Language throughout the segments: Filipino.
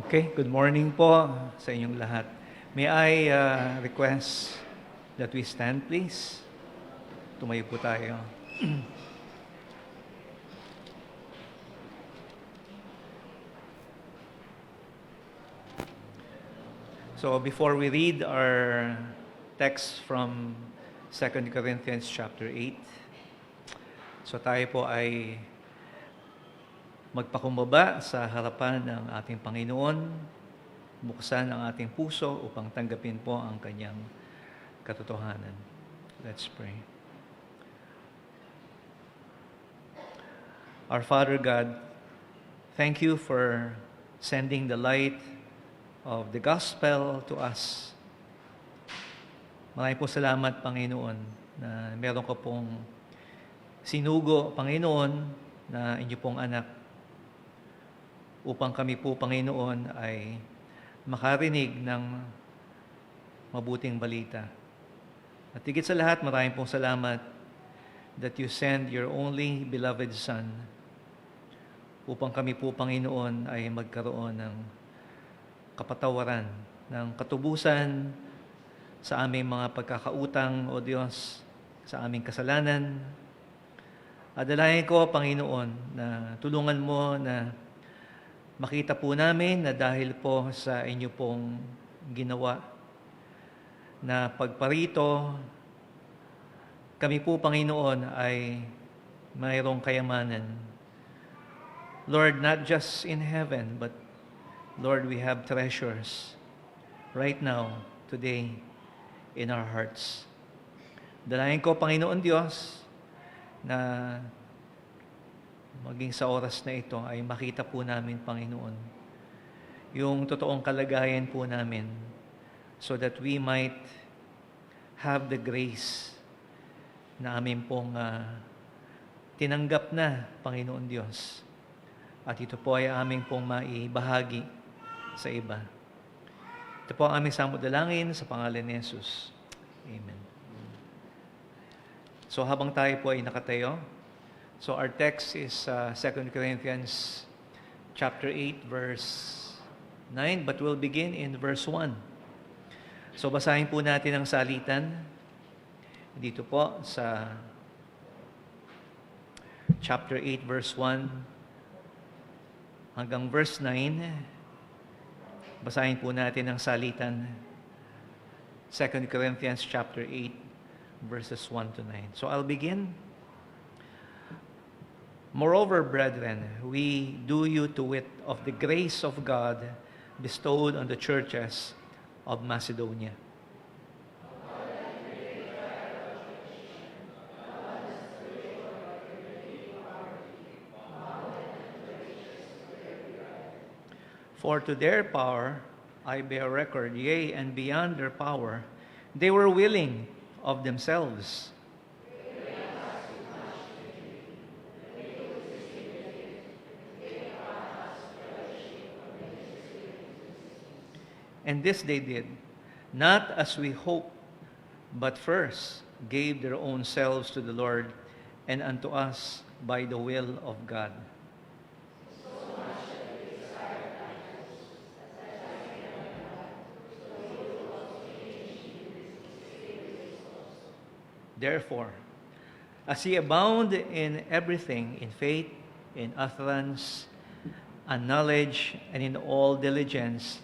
Okay, good morning po sa inyong lahat. May I request that we stand, please? Tumayo po tayo. So before we read our text from 2 Corinthians chapter 8, so tayo po ay magpakumbaba sa harapan ng ating Panginoon, buksan ang ating puso upang tanggapin po ang kanyang katotohanan. Let's pray. Our Father God, thank you for sending the light of the gospel to us. Maraming po salamat, Panginoon, na meron ko pong sinugo, Panginoon, na inyo pong anak upang kami po, Panginoon, ay makarinig ng mabuting balita. At higit sa lahat, maraming pong salamat that you send your only beloved Son upang kami po, Panginoon, ay magkaroon ng kapatawaran, ng katubusan sa aming mga pagkakautang, O Diyos, sa aming kasalanan. At dalayan ko, Panginoon, na tulungan mo na makita po namin na dahil po sa inyo pong ginawa na pagparito, kami po, Panginoon, ay mayroong kayamanan. Lord, not just in heaven, but Lord, we have treasures right now, today, in our hearts. Dalayan ko, Panginoon Diyos, na maging sa oras na ito ay makita po namin, Panginoon, yung totoong kalagayan po namin so that we might have the grace na amin pong tinanggap na, Panginoon Diyos. At ito po ay aming pong maibahagi sa iba. Ito po ang aming samudalangin sa pangalan ni Jesus. Amen. So habang tayo po ay nakatayo, so our text is 2 Corinthians chapter 8, verse 9, but we'll begin in verse 1. So basahin po natin ang salitan dito po sa chapter 8, verse 1 hanggang verse 9. Basahin po natin ang salitan 2 Corinthians chapter 8, verses 1 to 9. So I'll begin. Moreover, brethren, we do you to wit of the grace of God bestowed on the churches of Macedonia. For to their power I bear record, yea, and beyond their power, they were willing of themselves. And this they did, not as we hope, but first gave their own selves to the Lord and unto us by the will of God. Therefore, as ye abound in everything, in faith, in utterance, and knowledge, and in all diligence,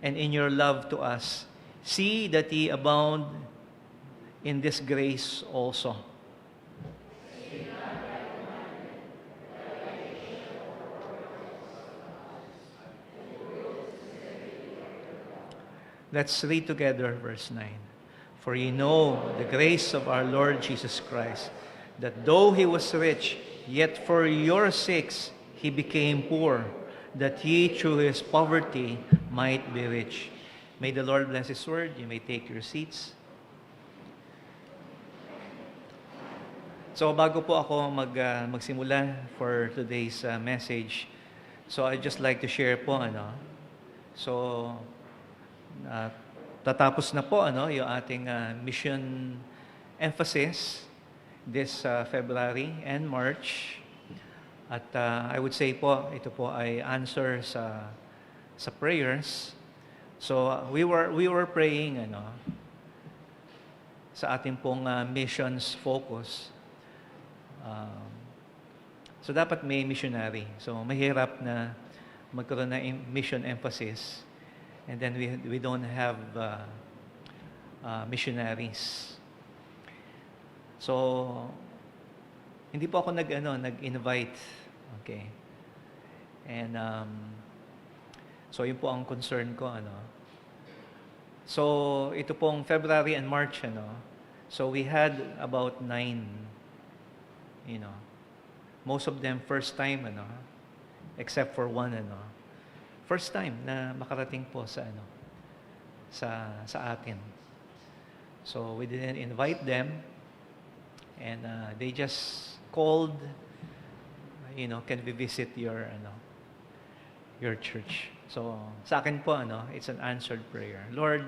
and in your love to us, see that ye abound in this grace also. Let's read together verse 9. For ye know the grace of our Lord Jesus Christ, that though he was rich, yet for your sakes he became poor, that ye through his poverty might be rich. May the Lord bless his word. You may take your seats. So bago po ako magsimula for today's message, so I'd just like to share po So tatapos na po yung ating mission emphasis this February and March. At I would say po, ito po ay answer sa prayers. So we were praying sa ating pong missions focus. So dapat may missionary. So mahirap na magkaroon ng mission emphasis and then we don't have missionaries. So hindi po ako nag-invite. Okay. And so yun po ang concern ko So ito pong February and March So we had about 9 most of them first time except for one first time na makarating po sa atin. So we didn't invite them and they just called can we visit your church. So sa akin po it's an answered prayer. Lord,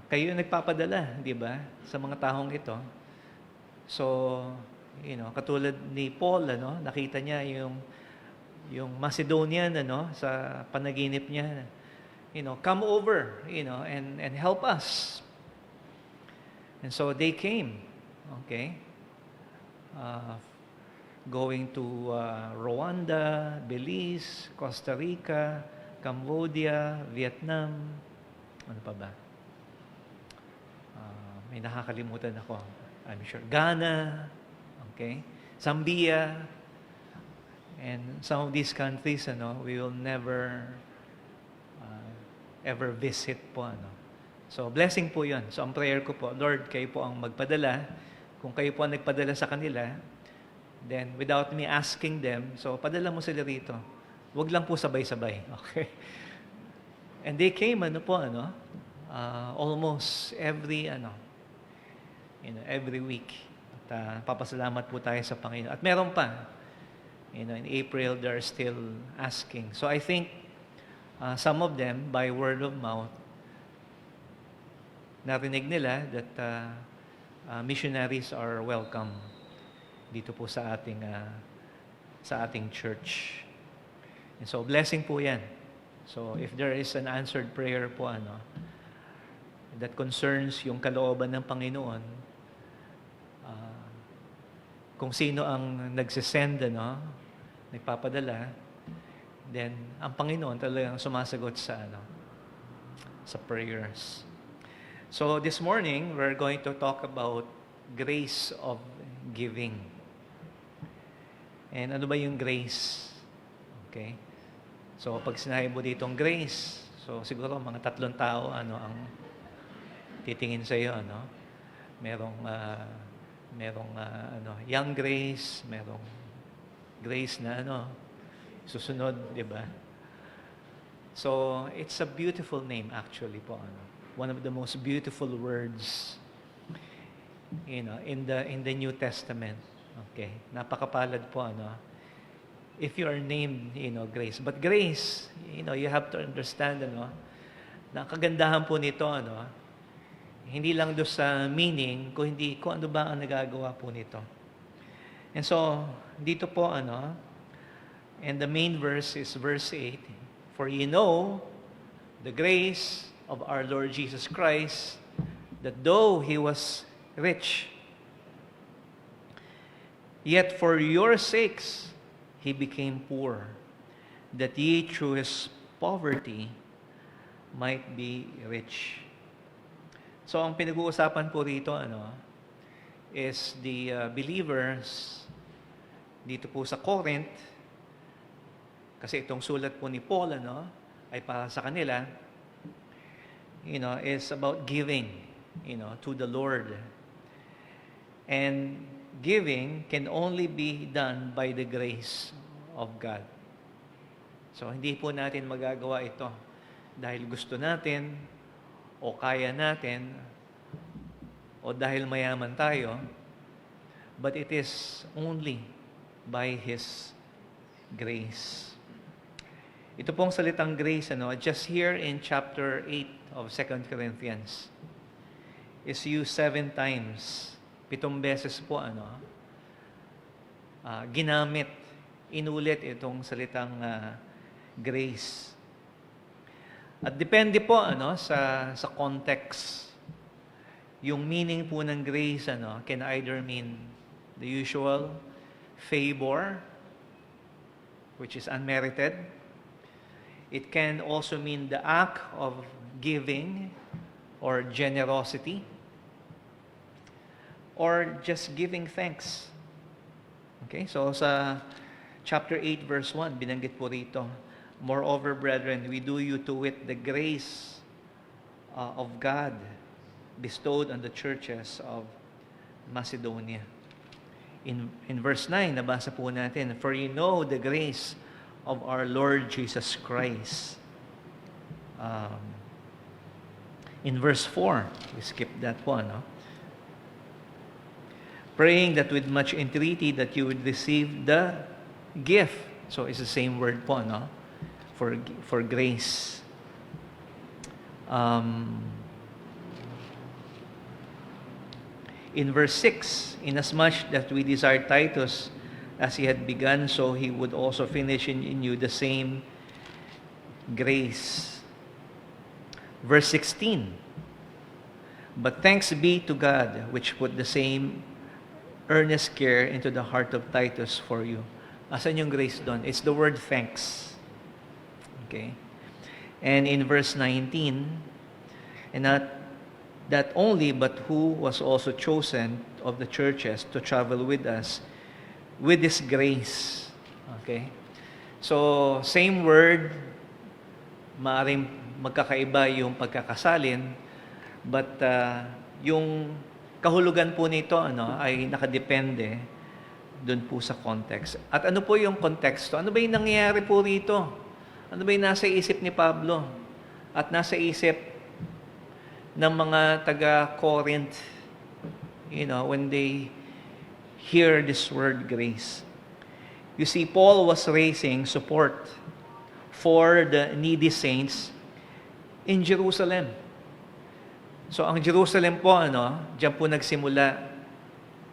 kayo nagpapadala, di ba, sa mga taong ito. So katulad ni Paul nakita niya yung Macedonian sa panaginip niya, come over, and help us. And so they came, okay, going to Rwanda, Belize, Costa Rica, Cambodia, Vietnam, ano pa ba? May nakakalimutan ako, I'm sure. Ghana, okay, Zambia, and some of these countries, we will never ever visit po, So, blessing po yun. So, ang prayer ko po, Lord, kayo po ang magpadala. Kung kayo po ang nagpadala sa kanila, then, without me asking them, so, padala mo sila rito. Huwag lang po sabay-sabay, okay? And they came, almost every, every week. At papasalamat po tayo sa Panginoon. At meron pa, in April, they're still asking. So I think some of them, by word of mouth, narinig nila that missionaries are welcome dito po sa ating church. And so blessing po yan. So if there is an answered prayer po that concerns yung kalooban ng Panginoon, kung sino ang nagsisend, nagpapadala, then ang Panginoon talagang sumasagot sa prayers. So this morning, we're going to talk about grace of giving. And ano ba yung grace? Okay? So pag sinabi mo ditong grace, so siguro mga 3 tao ang titingin sa iyo, Merong young grace, merong grace na susunod, di ba? So, it's a beautiful name actually po, One of the most beautiful words, in the New Testament. Okay, napakapalad po, If you are named, grace. But grace, you have to understand, Na kagandahan po nito, hindi lang doon sa meaning, kundi kung ano ba ang nagagawa po nito. And so, dito po, and the main verse is verse 8, "For ye know the grace of our Lord Jesus Christ, that though He was rich, yet for your sakes He became poor, that ye through His poverty might be rich." So ang pinag-uusapan po rito is the believers dito po sa Corinth, kasi itong sulat po ni Paul ay para sa kanila, is about giving, to the Lord. And giving can only be done by the grace of God. So, hindi po natin magagawa ito dahil gusto natin, o kaya natin, o dahil mayaman tayo, but it is only by His grace. Ito pong salitang grace, just here in chapter 8 of 2 Corinthians, is used 7 times. 7 beses po, ginamit, inulit itong salitang grace. At depende po sa context. Yung meaning po ng grace can either mean the usual favor, which is unmerited. It can also mean the act of giving or generosity, or just giving thanks. Okay, so sa chapter 8 verse 1, binanggit po rito, "Moreover, brethren, we do you to wit the grace of God bestowed on the churches of Macedonia." In verse 9, nabasa po natin, "For you know the grace of our Lord Jesus Christ." In verse 4, we skipped that one, "Praying that with much entreaty that you would receive the gift." So it's the same word po, for grace. In verse 6, "Inasmuch that we desire Titus, as he had begun, so he would also finish in you the same grace." Verse 16, "But thanks be to God, which put the same earnest care into the heart of Titus for you." Asan yung grace doon? It's the word thanks. Okay? And in verse 19, "And not that only, but who was also chosen of the churches to travel with us with this grace." Okay? So, same word, maaaring magkakaiba yung pagkakasalin, but yung kahulugan po nito ay nakadepende doon po sa context. At ano po yung konteksto? Ano ba yung nangyayari po rito? Ano ba yung nasa isip ni Pablo? At nasa isip ng mga taga-Corinth, when they hear this word grace. You see, Paul was raising support for the needy saints in Jerusalem. So, ang Jerusalem po, diyan po nagsimula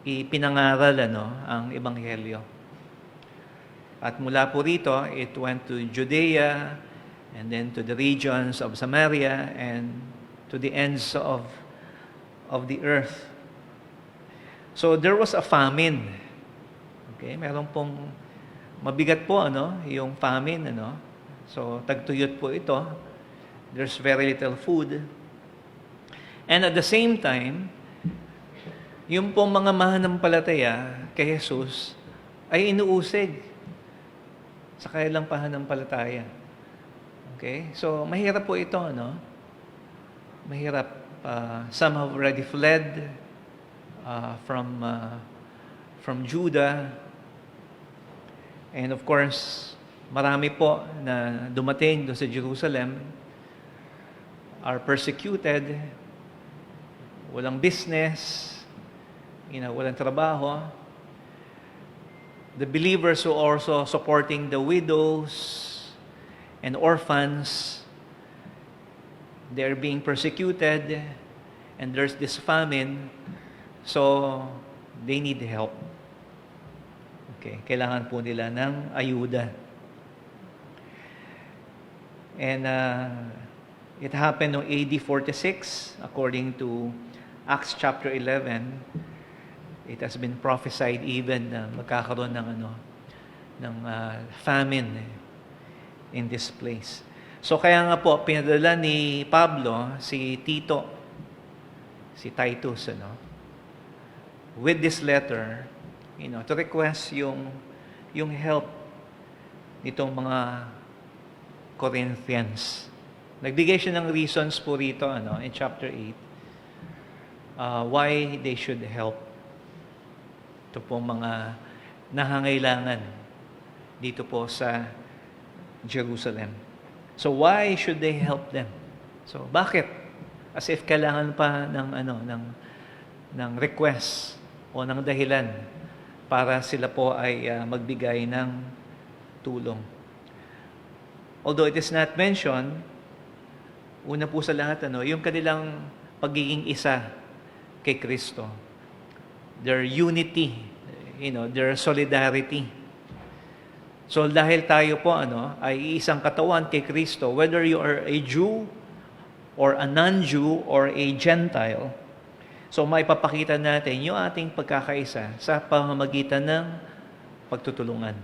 ipinangaral, ang Ebanghelyo. At mula po rito, it went to Judea, and then to the regions of Samaria, and to the ends of the earth. So, there was a famine. Okay, meron pong mabigat po, yung famine, So, tagtuyot po ito. There's very little food. And at the same time, yung pong mga mananampalataya kay Jesus ay inuusig sa kanilang pananampalataya. Okay? So, mahirap po ito, Mahirap. Some have already fled from Judah. And of course, marami po na dumating doon sa Jerusalem are persecuted, walang business, walang trabaho. The believers who are also supporting the widows and orphans, they're being persecuted, and there's this famine, so they need help. Okay, kailangan po nila ng ayuda. And it happened noong AD 46, according to Acts chapter 11. It has been prophesied even na magkakaroon ng famine in this place. So kaya nga po, pinadala ni Pablo si Tito, si Titus, with this letter, to request yung help nitong mga Corinthians. Nagbigay siya ng reasons po rito, in chapter 8, why they should help. Ito po mga nangangailangan dito po sa Jerusalem. So why should they help them? So bakit? As if kailangan pa ng request o ng dahilan para sila po ay magbigay ng tulong. Although it is not mentioned, una po sa lahat, yung kanilang pagiging isa kay Kristo. Their unity, their solidarity. So dahil tayo po ay isang katawan kay Kristo, whether you are a Jew or a non-Jew or a Gentile, so maipapakita natin yung ating pagkakaisa sa pamamagitan ng pagtutulungan.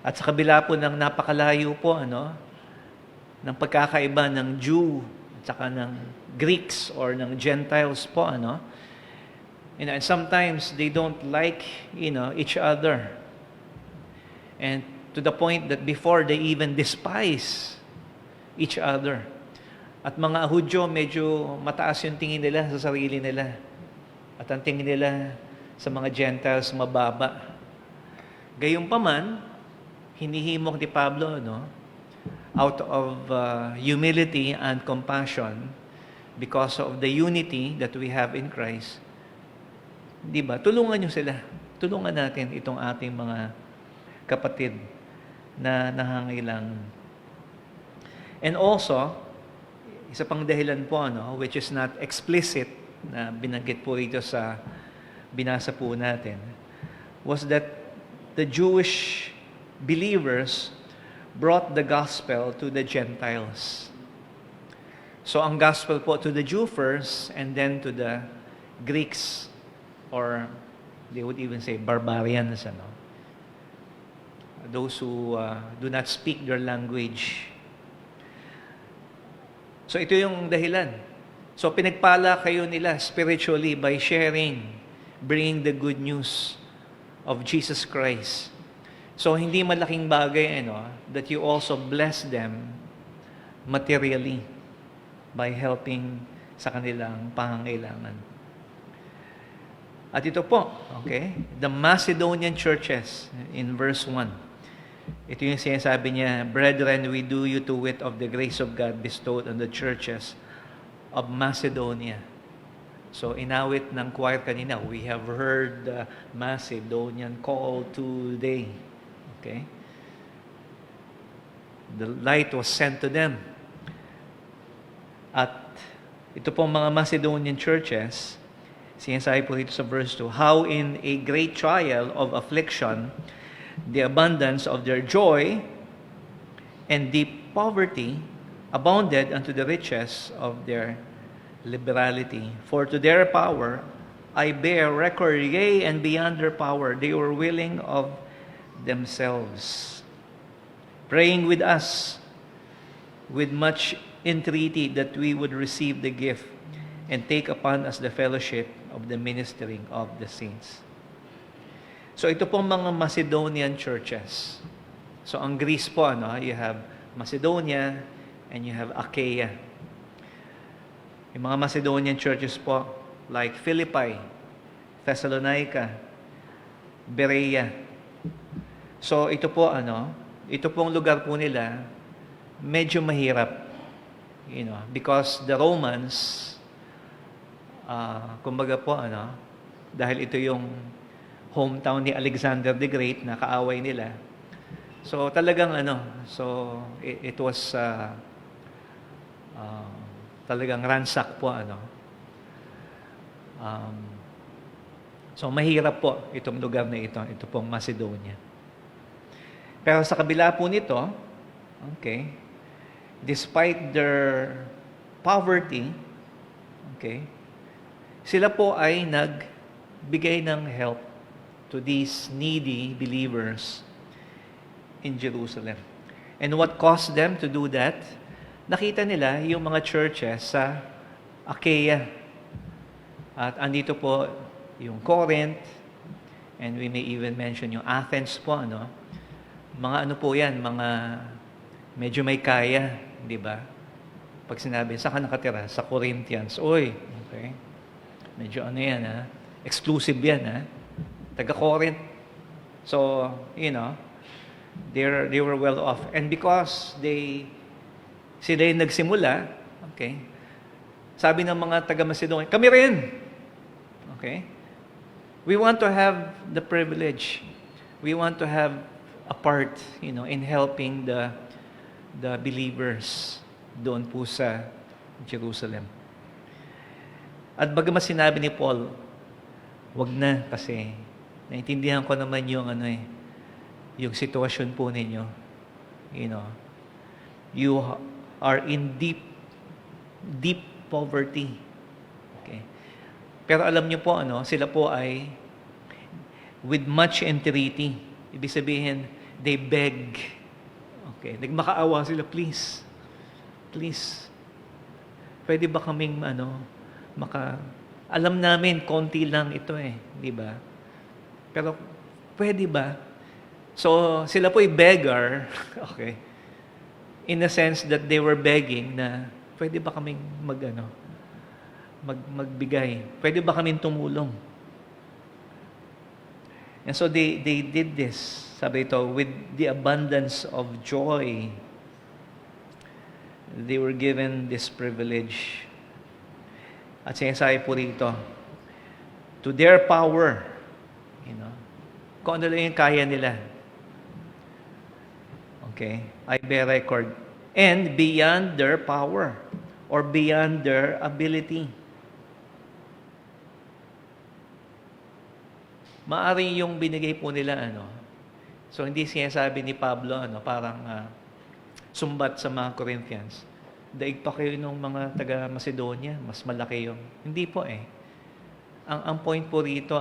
At sa kabila po ng napakalayo po ng pagkakaiba ng Jew at saka ng Greeks or ng Gentiles po and sometimes they don't like each other, and to the point that before they even despise each other. At mga Hudyo, medyo mataas yung tingin nila sa sarili nila, at ang tingin nila sa mga Gentiles mababa. Gayunpaman, hinihimok ni Pablo out of humility and compassion, because of the unity that we have in Christ. Di ba? Tulungan nyo sila. Tulungan natin itong ating mga kapatid na nangangailangan. And also, isa pang dahilan po, which is not explicit, na binanggit po rito sa binasa po natin, was that the Jewish believers brought the gospel to the Gentiles. So ang gospel po to the Jew first, and then to the Greeks, or they would even say barbarians, those who do not speak their language. So ito yung dahilan. So pinagpala kayo nila spiritually by sharing, bringing the good news of Jesus Christ. So hindi malaking bagay that you also bless them materially by helping sa kanilang pangangailangan. At ito po, okay, the Macedonian churches in verse 1. Ito yung sinasabi niya, "Brethren, we do you to wit of the grace of God bestowed on the churches of Macedonia." So, inawit ng choir kanina, we have heard the Macedonian call today. Okay? The light was sent to them. At ito pong mga Macedonian churches, sinasabi po dito sa verse 2, "How in a great trial of affliction, the abundance of their joy and deep poverty abounded unto the riches of their liberality. For to their power I bear record, yea, and beyond their power they were willing of themselves, praying with us with much entreaty that we would receive the gift and take upon us the fellowship of the ministering of the saints." So ito pong mga Macedonian churches. So ang Greece po, you have Macedonia and you have Achaia. Yung mga Macedonian churches po, like Philippi, Thessalonica, Berea. So ito po, ito pong lugar po nila, medyo mahirap. Because the Romans, kumbaga po, dahil ito yung hometown ni Alexander the Great na kaaway nila. So talagang so it was talagang ransack po, ano. So mahirap po itong lugar na ito pong Macedonia. Pero sa kabila po nito, okay, despite their poverty, okay, sila po ay nagbigay ng help to these needy believers in Jerusalem. And what caused them to do that? Nakita nila yung mga churches sa Achaia. At andito po yung Corinth, and we may even mention yung Athens po, ano? Mga ano po yan, mga medyo may kaya, di ba? Pag sinabi, saan ka nakatira? Sa Corinthians. Oy, okay. Medyo ano yan, ha? Exclusive yan, ha? Taga-Corinth. So, you know, they were well off. And because sila yung nagsimula, okay, sabi ng mga taga-Macedonia, kami rin. Okay? We want to have the privilege. We want to have a part, you know, in helping the believers doon po sa Jerusalem. At bagamat sinabi ni Paul, wag na kasi naintindihan ko naman yung yung sitwasyon po ninyo. You know, you are in deep poverty. Okay. Pero alam niyo po, sila po ay with much entreaty. Ibig sabihin, they beg. Okay. Nagmakaawa sila, please. Please. Pwede ba kaming, alam namin, konti lang ito di ba? Pero, pwede ba? So, sila po ay beggar, okay, in the sense that they were begging na, pwede ba kaming magbigay? Pwede ba kaming tumulong? And so, they did this, sabi ito, with the abundance of joy. They were given this privilege. At sinasabi po rito, to their power, kung ano lang yung kaya nila. Okay? I bear record. And beyond their power or beyond their ability. Maari yung binigay po nila, So, hindi sinasabi ni Pablo, parang sumbat sa mga Corinthians. Daig pa kayo ng mga taga-Macedonia, mas malaki yung. Hindi po Ang point po rito,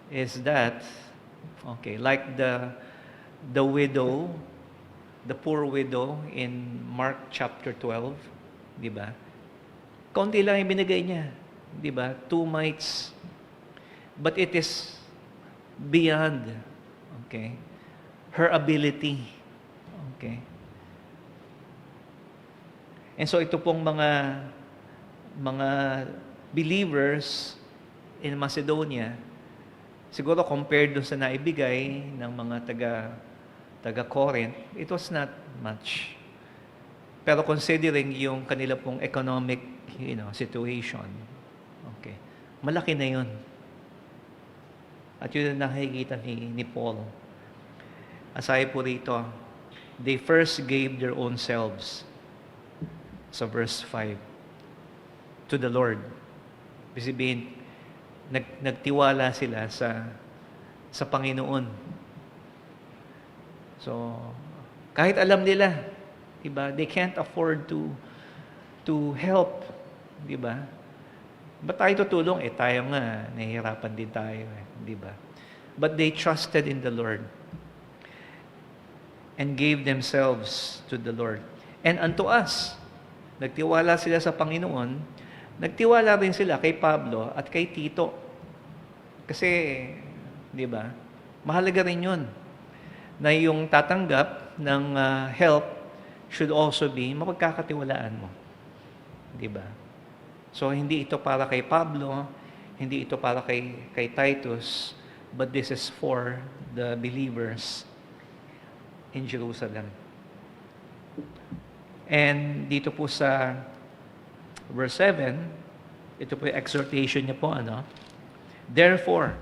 is that, okay, like the widow, the poor widow in Mark chapter 12, di ba? Konti lang yung binigay niya, di ba? 2 mites. But it is beyond, okay, her ability. Okay. And so ito pong mga believers in Macedonia, siguro compared doon sa naibigay ng mga taga Corinth, it was not much. Pero considering yung kanila pong economic, situation, okay, malaki na yun. At yun ang nakikita ni Paul. Aside po rito, they first gave their own selves. Sa verse 5, to the Lord. Ibig sabihin, nagtiwala sila sa Panginoon. So, kahit alam nila, diba, they can't afford to help, diba? Ba't tayo tutulong? Tayo nga, nahihirapan din tayo, diba? But they trusted in the Lord and gave themselves to the Lord. And unto us, nagtiwala sila sa Panginoon, nagtiwala rin sila kay Pablo at kay Tito. Kasi, di ba, mahalaga rin yun, na yung tatanggap ng help should also be mapagkakatiwalaan mo. Di ba? So, hindi ito para kay Pablo, hindi ito para kay Titus, but this is for the believers in Jerusalem. And dito po sa verse 7, ito po yung exhortation niya po, Therefore,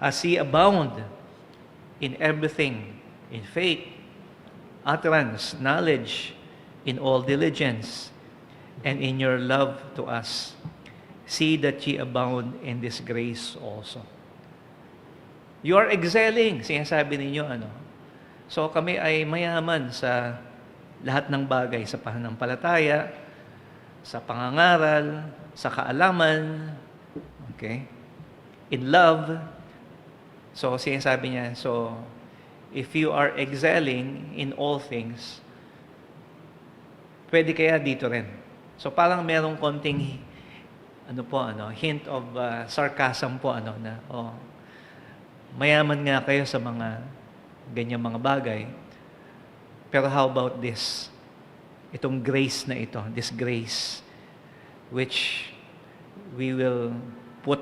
as ye abound in everything, in faith, utterance, knowledge, in all diligence, and in your love to us. See that ye abound in this grace also. You are excelling, sinasabi ninyo, ano? So kami ay mayaman sa lahat ng bagay, sa pananampalataya, sa pangangaral, sa kaalaman, okay? In love. So sinasabi niya, so if you are excelling in all things, pwede kaya dito rin. So parang merong konting hint of sarcasm po na mayaman nga kayo sa mga ganyang mga bagay. Pero how about this? Itong grace na ito, this grace which we will put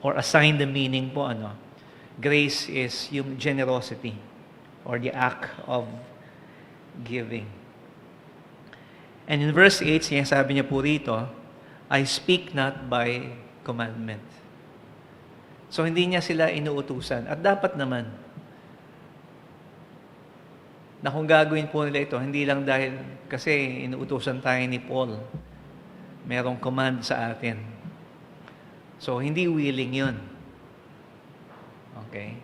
or assign the meaning po grace is yung generosity or the act of giving. And in verse 8, sinasabi niya po rito, I speak not by commandment. So hindi niya sila inuutusan. At dapat naman, na kung gagawin po nila ito, hindi lang dahil kasi inuutusan tayo ni Paul, merong command sa atin. So hindi willing yun. Okay?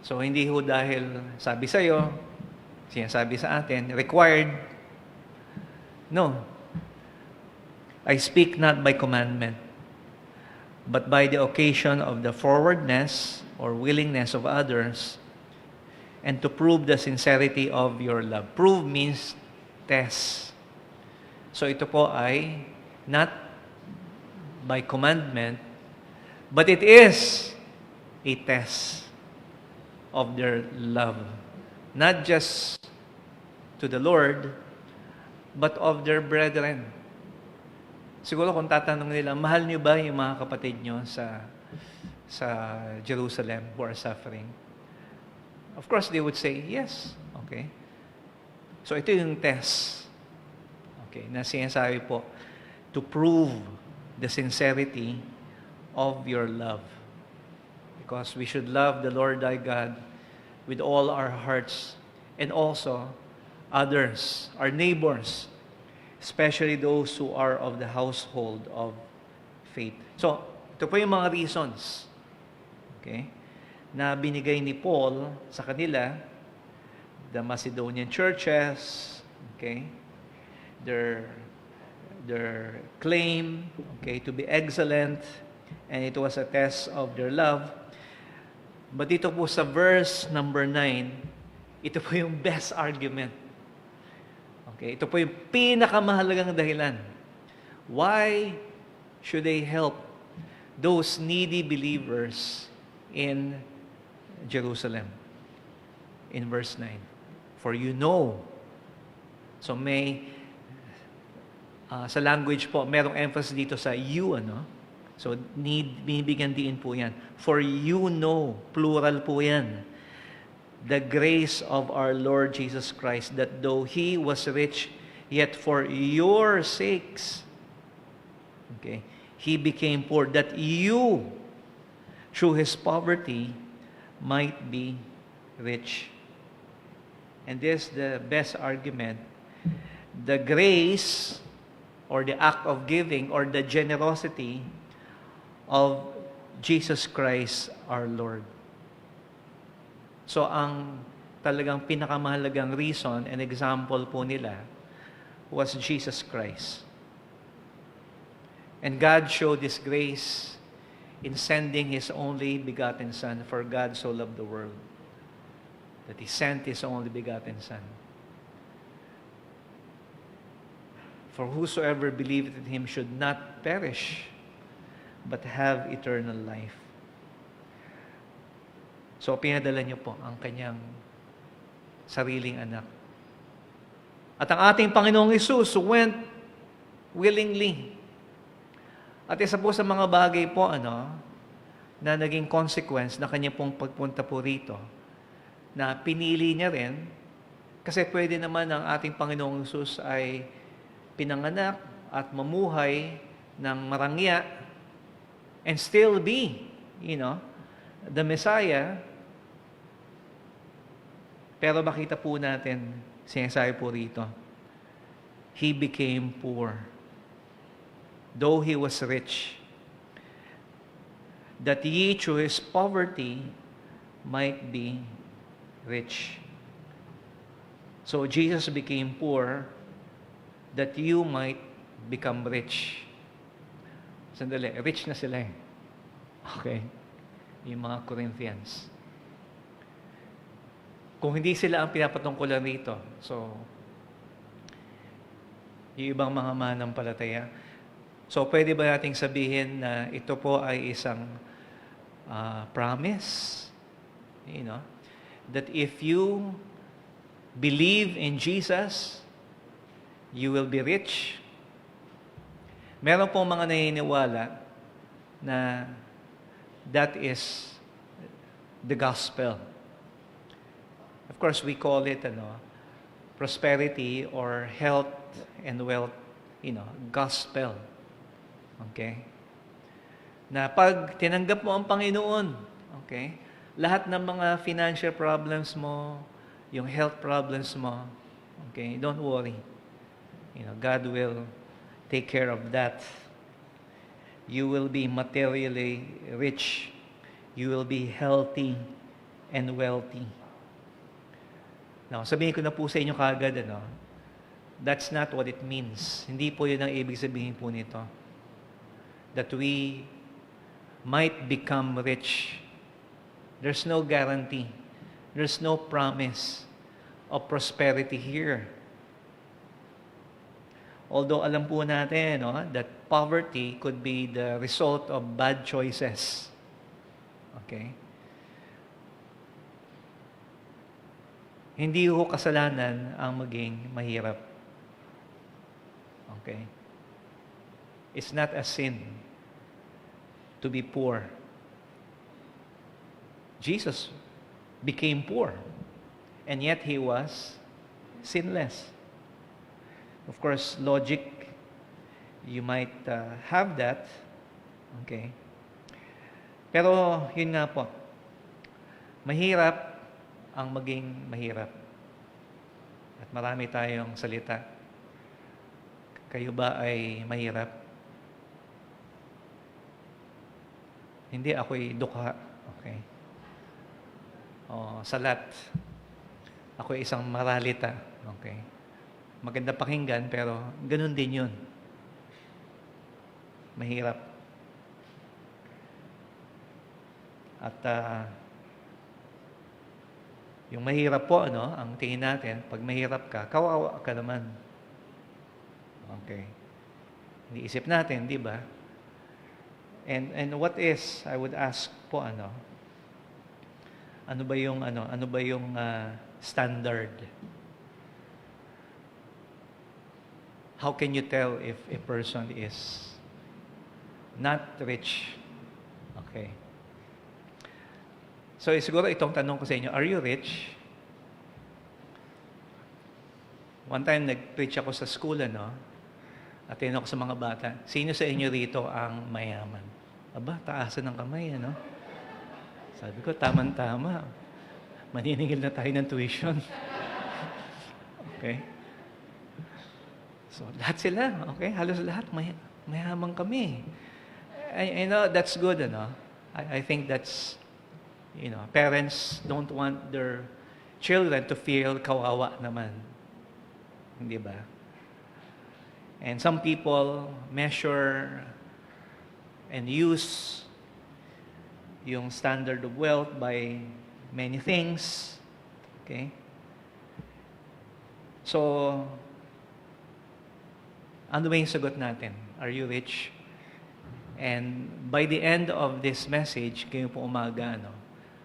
So hindi ho dahil sabi sa'yo, sinasabi sa atin, required. No. I speak not by commandment, but by the occasion of the forwardness or willingness of others, and to prove the sincerity of your love. Prove means test. So ito po ay not by commandment, but it is a test of their love. Not just to the Lord, but of their brethren. Siguro kung tatanong nila, mahal niyo ba yung mga kapatid niyo sa Jerusalem who are suffering? Of course, they would say, yes. Okay? So ito yung test. Okay, na sinasabi po, to prove the sincerity of your love. Because we should love the Lord thy God with all our hearts and also others, our neighbors, especially those who are of the household of faith. So, ito po yung mga reasons, okay, na binigay ni Paul sa kanila, the Macedonian churches, okay, their claim, okay, to be excellent, and it was a test of their love. But dito po sa verse number 9, ito po yung best argument. Okay, ito po yung pinakamahalagang dahilan. Why should they help those needy believers in Jerusalem? In verse 9. For you know. So may, sa language po, merong emphasis dito sa you, So, binibigyan din po yan. For you know, plural po yan, the grace of our Lord Jesus Christ, that though He was rich, yet for your sakes, okay, He became poor, that you, through His poverty, might be rich. And this is the best argument. The grace, or the act of giving, or the generosity of Jesus Christ our Lord. So ang talagang pinakamahalagang reason and example po nila was Jesus Christ. And God showed this grace in sending His only begotten Son, for God so loved the world that He sent His only begotten Son. For whosoever believeth in Him should not perish, but have eternal life. So, pinadala niyo po ang kanyang sariling anak. At ang ating Panginoong Hesus went willingly. At isa po sa mga bagay po, na naging consequence na kanya pong pagpunta po rito, na pinili niya rin, kasi pwede naman ang ating Panginoong Hesus ay pinanganak at mamuhay ng marangya, and still be, the Messiah. Pero makita po natin sinasabi po rito, He became poor, though He was rich, that ye through His poverty might be rich. So Jesus became poor that you might become rich. Sandali, rich na sila eh. Okay? Yung mga Corinthians. Kung hindi sila ang pinapatungkulan rito, so, yung ibang mga manampalataya, so pwede ba nating sabihin na ito po ay isang promise, that if you believe in Jesus, you will be rich? Meron pong mga naniniwala na that is the gospel. Of course, we call it prosperity or health and wealth, gospel. Okay? Na pag tinanggap mo ang Panginoon, okay, lahat ng mga financial problems mo, yung health problems mo, okay, don't worry. God will take care of that. You will be materially rich. You will be healthy and wealthy. Now, sabihin ko na po sa inyo kagad, that's not what it means. Hindi po yun ang ibig sabihin po nito. That we might become rich. There's no guarantee. There's no promise of prosperity here. Although alam po natin that poverty could be the result of bad choices. Okay? Hindi ho kasalanan ang maging mahirap. Okay? It's not a sin to be poor. Jesus became poor, and yet He was sinless. Of course, logic, you might have that. Okay? Pero, yun nga po, mahirap ang maging mahirap. At marami tayong salita. Kayo ba ay mahirap? Hindi, ako'y dukha. Okay? O, salat. Ako'y isang maralita. Okay? Maganda pakinggan, pero ganun din yun. Mahirap. At yung mahirap po, ang tingin natin, pag mahirap ka, kawawa ka naman. Okay. Iniisip natin, di ba? And what is, I would ask po, ano ba yung standard? How can you tell if a person is not rich? Okay. So, siguro itong tanong ko sa inyo, are you rich? One time, nag-preach ako sa school, at tinanong ako sa mga bata, sino sa inyo rito ang mayaman? Aba, taasan ng kamay, Sabi ko, tama-tama. Maniningil na tayo ng tuition. Okay? So, lahat sila, okay? Halos lahat, mayaman kami. I know that's good, I think that's, parents don't want their children to feel kawawa naman. Hindi ba? And some people measure and use yung standard of wealth by many things. Okay? So, ano ba yung sagot natin? Are you rich? And by the end of this message, kayo po umaga,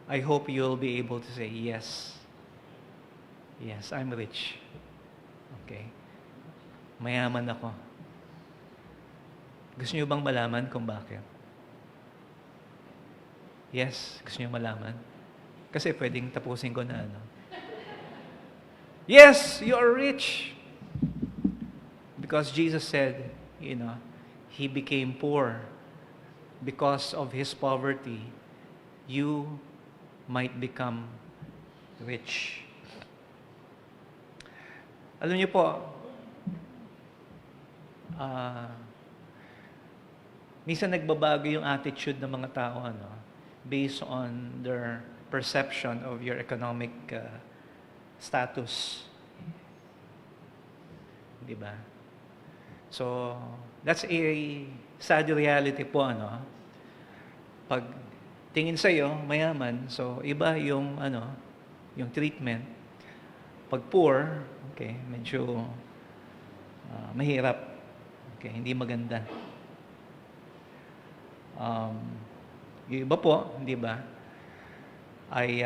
I hope you'll be able to say, yes. Yes, I'm rich. Okay? Mayaman ako. Gusto niyo bang malaman kung bakit? Yes, gusto niyo malaman? Kasi pwedeng tapusin ko na, Yes, you are rich. Because Jesus said, He became poor. Because of His poverty, you might become rich. Alam niyo po, ah, minsan nagbabago yung attitude ng mga tao, based on their perception of your economic status. Di ba? So, that's a sad reality po, Pag tingin sa'yo, mayaman, so iba yung, yung treatment. Pag poor, okay, medyo mahirap. Okay, hindi maganda. Yung iba po, di ba, ay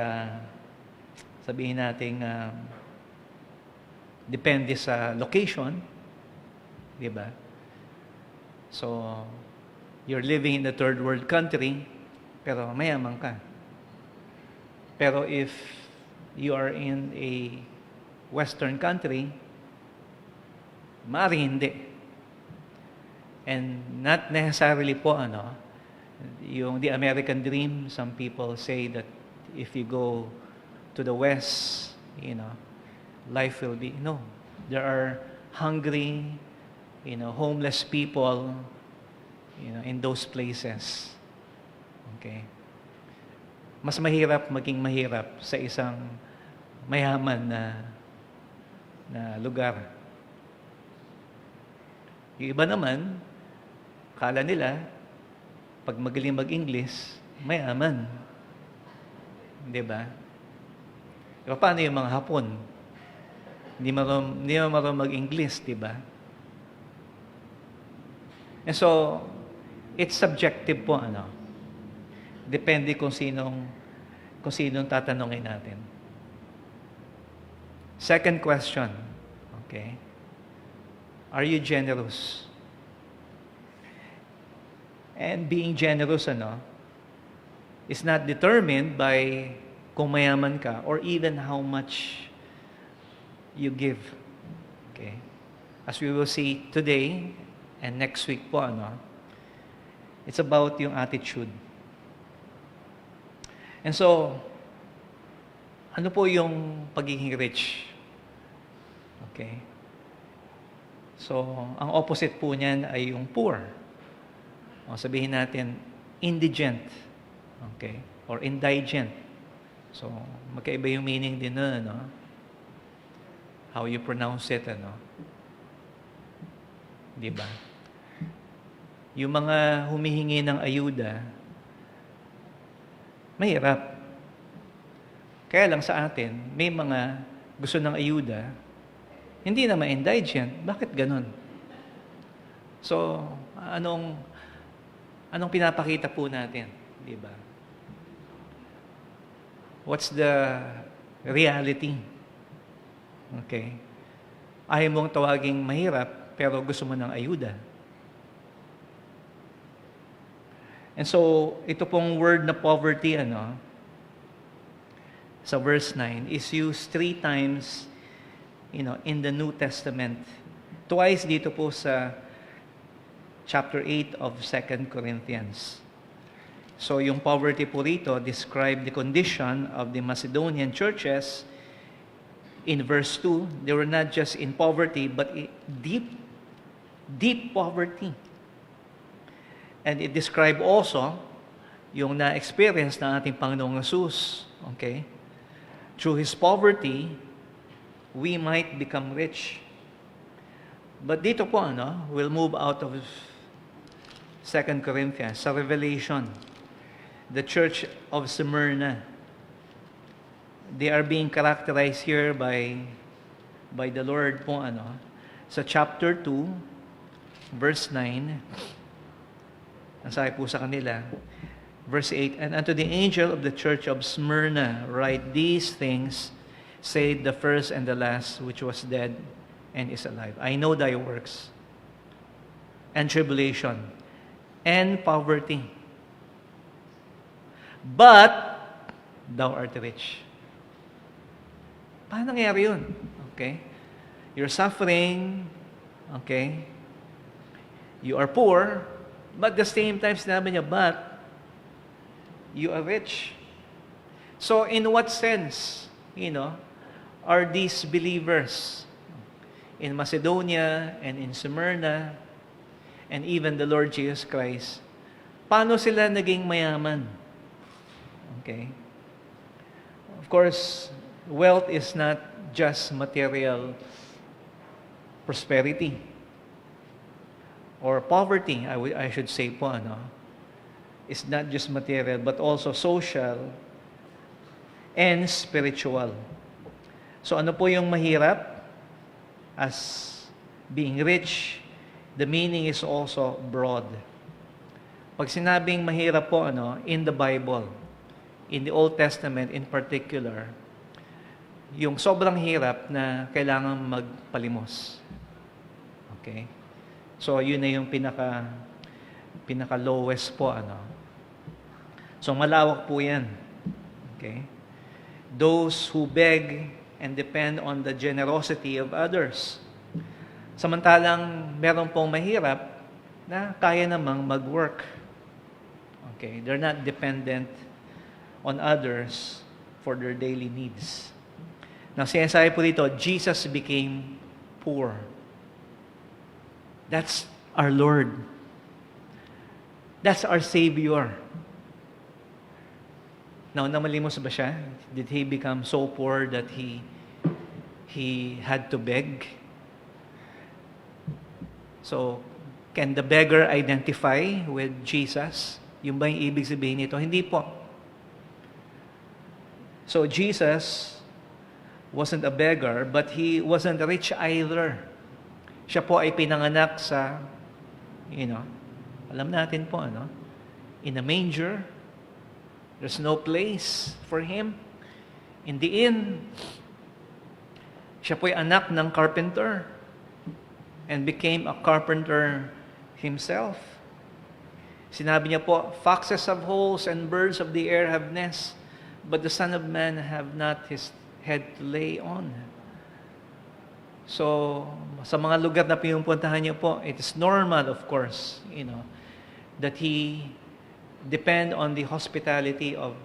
sabihin natin depende sa location, di ba? So, you're living in a third world country, pero mayaman ka. Pero if you are in a Western country, maaaring hindi. And not necessarily po, yung the American dream, some people say that if you go to the West, life will be, no. There are hungry, homeless people, in those places. Okay? Mas mahirap maging mahirap sa isang mayaman na lugar. Yung iba naman, kala nila, pag magaling mag-English, mayaman. Di ba? Diba, paano yung mga Hapon? Hindi marunong mag-English, di ba? And so, it's subjective po, Depende kung sinong tatanungin natin. Second question, okay? Are you generous? And being generous, is not determined by kung mayaman ka or even how much you give. Okay? As we will see today and next week po, it's about yung attitude. And so, ano po yung pagiging rich? Okay? So, ang opposite po niyan ay yung poor. O sabihin natin, indigent. Okay? Or indigent. So, magkaiba yung meaning din nun, How you pronounce it, Di ba? Yung mga humihingi ng ayuda, mahirap. Kaya lang sa atin, may mga gusto ng ayuda, hindi naman indigent. Bakit ganun? So, anong pinapakita po natin? Di ba? What's the reality? Okay? Ayaw mong tawaging mahirap, pero gusto mo ng ayuda. And so, ito pong word na poverty, sa verse 9, is used 3 times, in the New Testament. Twice dito po sa chapter 8 of 2 Corinthians. So, yung poverty po rito describe the condition of the Macedonian churches. In verse 2, they were not just in poverty, but deep poverty. And it described also yung na-experience ng ating Panginoong Jesus. Okay? Through His poverty, we might become rich. But dito po, we'll move out of 2 Corinthians, sa Revelation, the church of Smyrna. They are being characterized here by the Lord po, sa chapter 2, verse 9, ang sabi po sa kanila, verse 8, and unto the angel of the church of Smyrna write these things, said the first and the last, which was dead and is alive. I know thy works, and tribulation, and poverty, but thou art rich. Paano nangyari yun? Okay? You're suffering, okay? You are poor, but at the same time, sinabi niya, but you are rich. So, in what sense, are these believers? in Macedonia and in Smyrna, and even the Lord Jesus Christ, paano sila naging mayaman? Okay? Of course, wealth is not just material prosperity or poverty, I should say po, ano? It's not just material, but also social and spiritual. So ano po yung mahirap? As being rich, the meaning is also broad. Pag sinabing mahirap po, ano, in the Bible, in the Old Testament in particular, yung sobrang hirap na kailangan magpalimos. Okay? So, yun na yung pinaka lowest po, ano. So, malawak po yan. Okay? Those who beg and depend on the generosity of others. Samantalang meron pong mahirap na kaya namang mag-work. Okay? They're not dependent on others for their daily needs. Now, sinasabi po dito, Jesus became poor. That's our Lord. That's our Savior. Now, namalimos ba siya? Did He become so poor that He had to beg? So, can the beggar identify with Jesus? Yung ba yung ibig sabihin nito? Hindi po. So, Jesus wasn't a beggar, but He wasn't rich either. Siya po ay pinanganak sa, alam natin po, in a manger. There's no place for Him. In the inn, siya po'y anak ng carpenter and became a carpenter himself. Sinabi niya po, foxes have holes and birds of the air have nests, but the Son of Man have not his head to lay on. So, sa mga lugar na pinupuntahan niyo po, it is normal, of course, that He depend on the hospitality of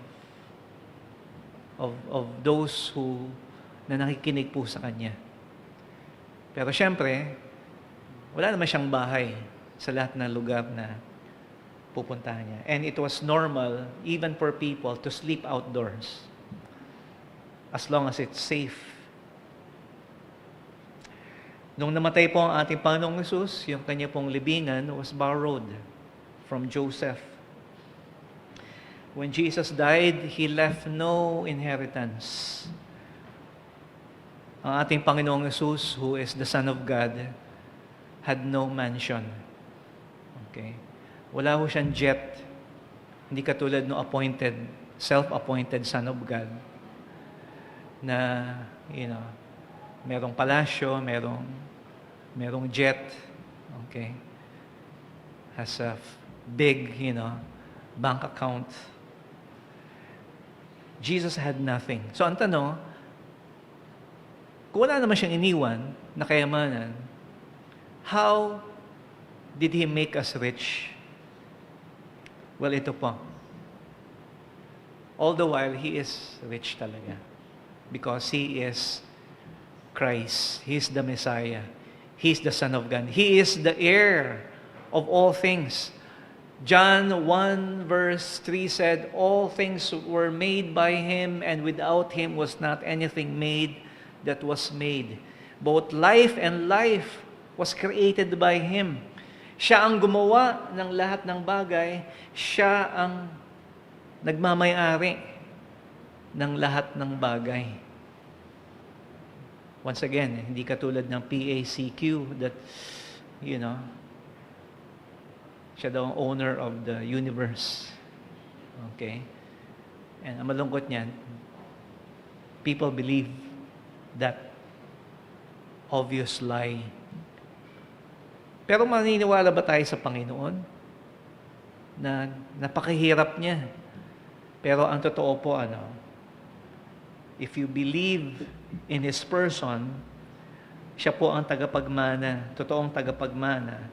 those who na nakikinig po sa Kanya. Pero syempre, wala naman siyang bahay sa lahat ng lugar na pupuntahan niya. And it was normal even for people to sleep outdoors as long as it's safe. Nung namatay po ang ating Panginoong Hesus, yung Kanya pong libingan was borrowed from Joseph. When Jesus died, He left no inheritance. Ang ating Panginoong Hesus, who is the Son of God, had no mansion. Okay? Wala ho siyang jet. Hindi katulad ng self-appointed Son of God na, merong palasyo, merong jet. Okay? Has a big, bank account. Jesus had nothing. So, ang tanong, kung wala naman siyang iniwan na kayamanan, how did He make us rich? Well, ito po. All the while, He is rich talaga. Because He is Christ. He is the Messiah. He is the Son of God. He is the heir of all things. John 1 verse 3 said, all things were made by Him, and without Him was not anything made that was made. Both life and life was created by Him. Siya ang gumawa ng lahat ng bagay. Siya ang nagmamay-ari ng lahat ng bagay. Once again, hindi katulad ng PACQ that, siya daw ang owner of the universe. Okay? And ang malungkot niyan, people believe that obvious lie. Pero maniniwala ba tayo sa Panginoon na napakahirap niya? Pero ang totoo po, if you believe in His person, siya po ang tagapagmana, totoong tagapagmana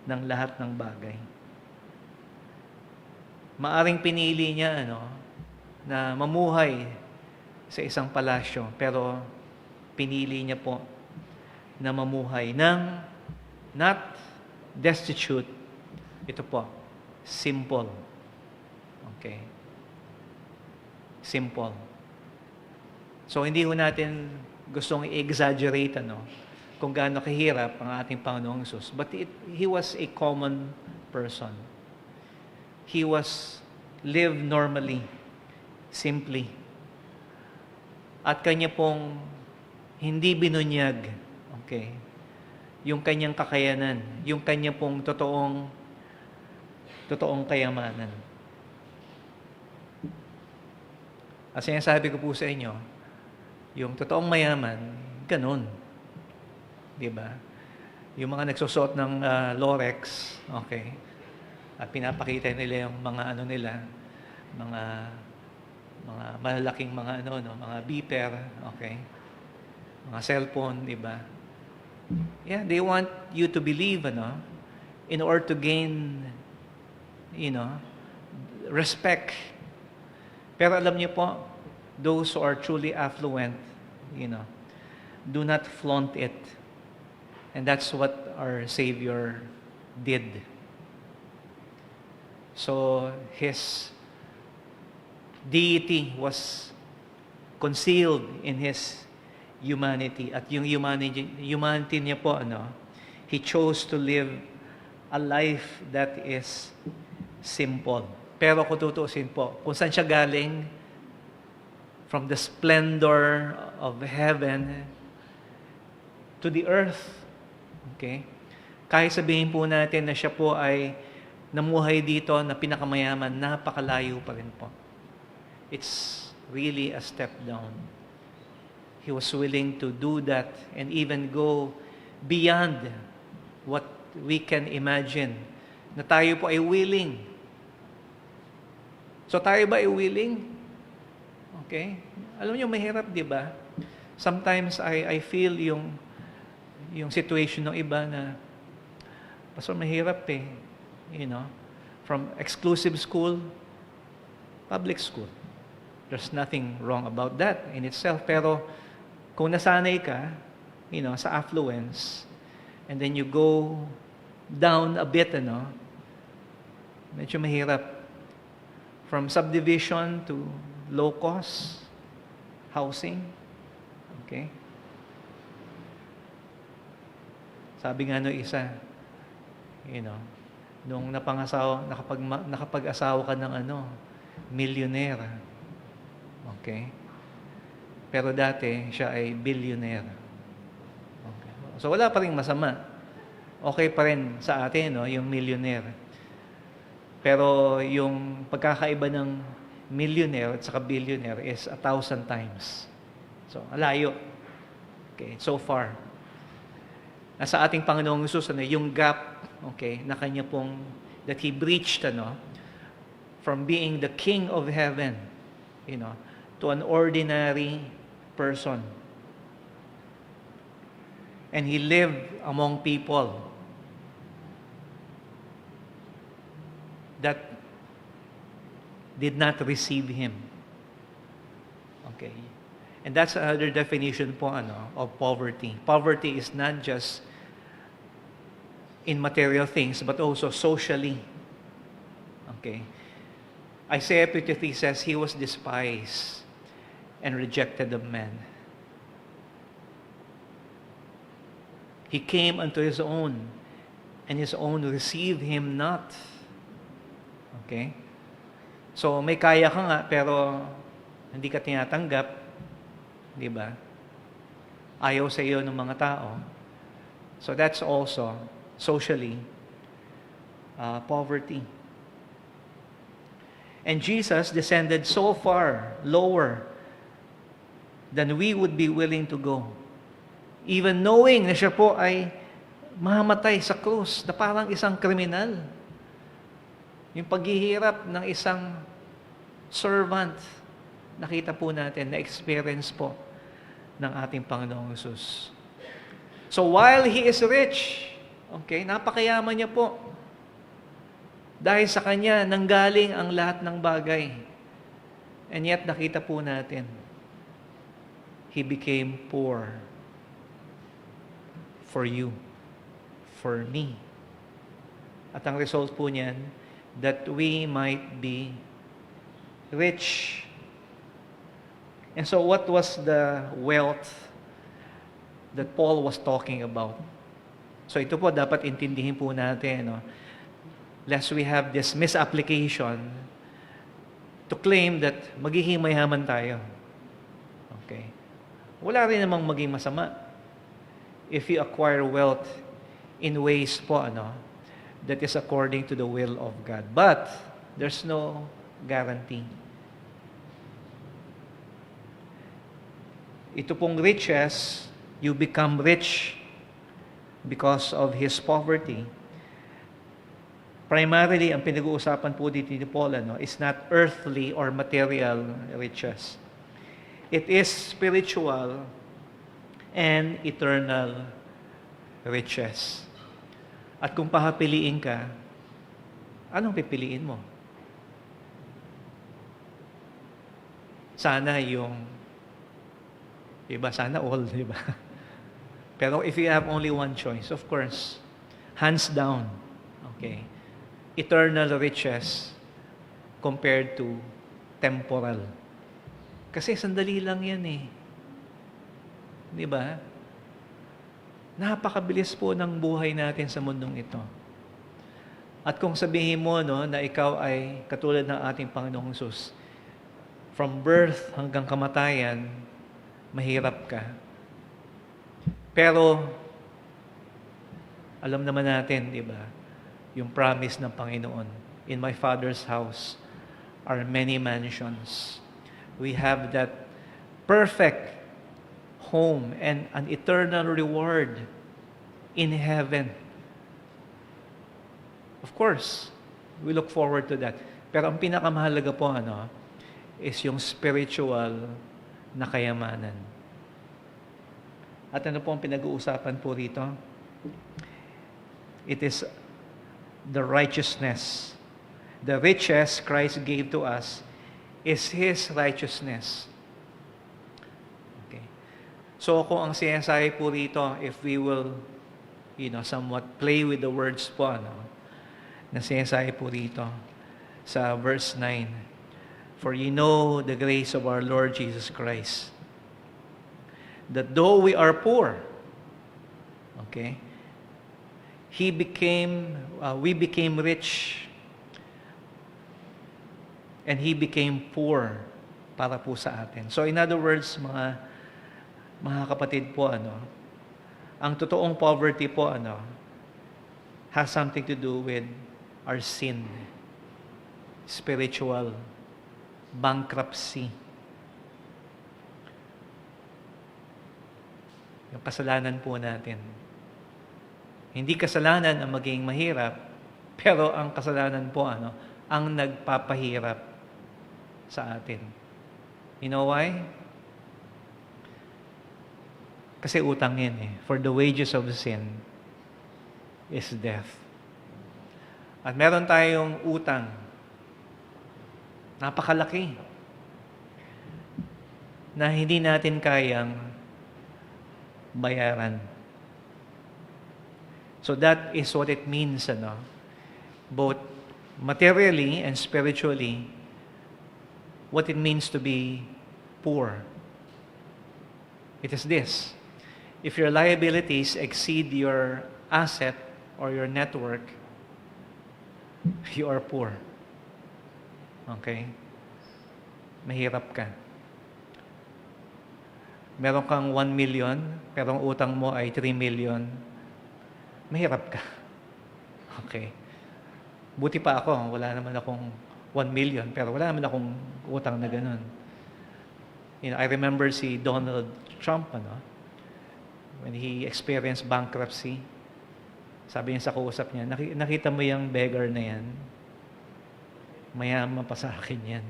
ng lahat ng bagay. Maaring pinili niya, na mamuhay sa isang palasyo, pero pinili niya po na mamuhay ng not destitute, ito po, simple. Okay? Simple. So, hindi ho natin gustong i-exaggerate, kung gaano kahirap ang ating Panginoong Hesus. But He was a common person. He lived normally, simply. At Kanya pong hindi binunyag, okay, yung Kanyang kakayanan, yung Kanya pong totoong kayamanan. At sinasabi ko po sa inyo, yung totoong mayaman, ganun. Diba? Yung mga nagsusot ng Lorex, okay, at pinapakita nila yung mga mga malalaking mga mga beeper, okay, mga cellphone, diba? Yeah, they want you to believe, in order to gain, respect. Pero alam niyo po, those who are truly affluent, do not flaunt it. And that's what our Savior did. So, His deity was concealed in His humanity. At yung humanity niya po, He chose to live a life that is simple. Pero kung tutuusin po, kung saan siya galing, from the splendor of heaven to the earth, okay? Kahit sabihin po natin na siya po ay namuhay dito na pinakamayaman, napakalayo pa rin po. It's really a step down. He was willing to do that and even go beyond what we can imagine. Na tayo po ay willing. So tayo ba ay willing? Okay? Alam niyo, mahirap, di ba? Sometimes I feel yung situation ng iba na, Pastor, mahirap eh. From exclusive school, public school. There's nothing wrong about that in itself. Pero kung nasanay ka, sa affluence, and then you go down a bit, medyo mahirap. From subdivision to low-cost housing. Okay? Sabi nga no isa, nung nakapag-asawa ka ng millionaire. Okay? Pero dati, siya ay billionaire. Okay. So wala pa rin masama. Okay pa rin sa atin, yung millionaire. Pero yung pagkakaiba ng millionaire at saka billionaire is 1,000 times. So, alayo. Okay, so far. Nasa ating Panginoong Hesus, yung gap, okay, na Kanya pong, that He breached, from being the King of Heaven, to an ordinary person. And He lived among people that did not receive Him. Okay. And that's another definition po of poverty. Poverty is not just in material things, but also socially. Okay. Isaiah 53 says, He was despised and rejected of men. He came unto His own, and His own received Him not. Okay? So, may kaya ka nga, pero hindi ka tinatanggap, di ba? Ayaw sa iyo ng mga tao. So, that's also, socially, poverty. And Jesus descended so far lower than we would be willing to go. Even knowing na siya po ay mamatay sa krus, na parang isang kriminal. Yung paghihirap ng isang servant, nakita po natin, na-experience po ng ating Panginoong Hesus. So while He is rich, okay, napakayaman niya po. Dahil sa Kanya, nanggaling ang lahat ng bagay. And yet, nakita po natin, He became poor. for you, for me. At ang result po niyan, that we might be rich. And so what was the wealth that Paul was talking about? So ito po dapat intindihin po natin, no? Lest we have this misapplication to claim that magiging mayaman tayo. Okay. Wala rin namang maging masama if you acquire wealth in ways po, that is according to the will of God. But there's no guarantee. Ito pong riches, you become rich because of his poverty. Primarily, ang pinag-uusapan po dito ni Paul, is not earthly or material riches. It is spiritual and eternal riches. At kung papiliin ka, anong pipiliin mo? Sana yung, sana all, diba? Pero if you have only one choice, of course, hands down, okay, eternal riches compared to temporal. Kasi sandali lang yan eh. Di ba? Napakabilis po ng buhay natin sa mundong ito. At kung sabihin mo na ikaw ay katulad ng ating Panginoong Hesus, from birth hanggang kamatayan, mahirap ka. Pero, alam naman natin, di ba, yung promise ng Panginoon, in my Father's house are many mansions. We have that perfect home and an eternal reward in heaven. Of course, we look forward to that. Pero ang pinakamahalaga po, is yung spiritual na kayamanan. At ano po ang pinag-uusapan po rito? It is the righteousness. The riches Christ gave to us is His righteousness. Okay. So kung ang sinasabi po rito, if we will, somewhat play with the words po, na sinasabi po rito sa verse 9, for you know the grace of our Lord Jesus Christ, that though we are poor, okay, we became rich, and He became poor para po sa atin. So in other words, mga kapatid po, ang totoong poverty po, has something to do with our sin, spiritual bankruptcy. Yung kasalanan po natin. Hindi kasalanan ang maging mahirap, pero ang kasalanan po, ang nagpapahirap sa atin. You know why? Kasi utang yan eh. For the wages of sin is death. At meron tayong utang. Napakalaki. Na hindi natin kayang bayaran. So that is what it means, both materially and spiritually, what it means to be poor. It is this: if your liabilities exceed your asset or your net worth, you are poor. Okay? Mahirap ka. Meron kang 1 million, pero ang utang mo ay 3 million, mahirap ka. Okay. Buti pa ako, wala naman akong 1 million, pero wala naman akong utang na ganun. I remember si Donald Trump, when he experienced bankruptcy, sabi niya sa kausap niya, nakita mo yung beggar na yan? Mayaman pa sa akin yan.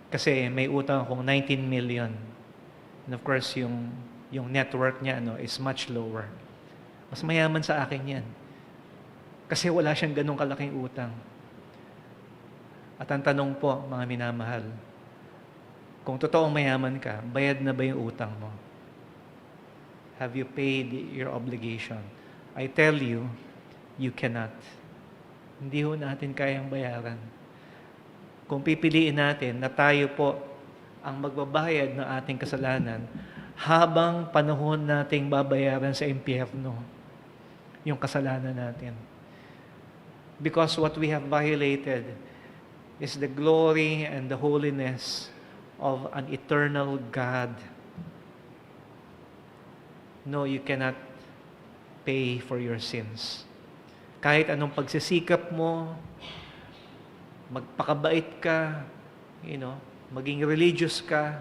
Kasi may utang akong 19 million. And of course, yung network niya is much lower. Mas mayaman sa akin yan. Kasi wala siyang ganong kalaking utang. At ang tanong po, mga minamahal, kung totoong mayaman ka, bayad na ba yung utang mo? Have you paid your obligation? I tell you, you cannot. Hindi ho natin kayang bayaran. Kung pipiliin natin na tayo po ang magbabayad ng ating kasalanan, habang panahon nating babayaran sa impyerno yung kasalanan natin. Because what we have violated is the glory and the holiness of an eternal God. No, you cannot pay for your sins. Kahit anong pagsisikap mo, magpakabait ka, maging religious ka,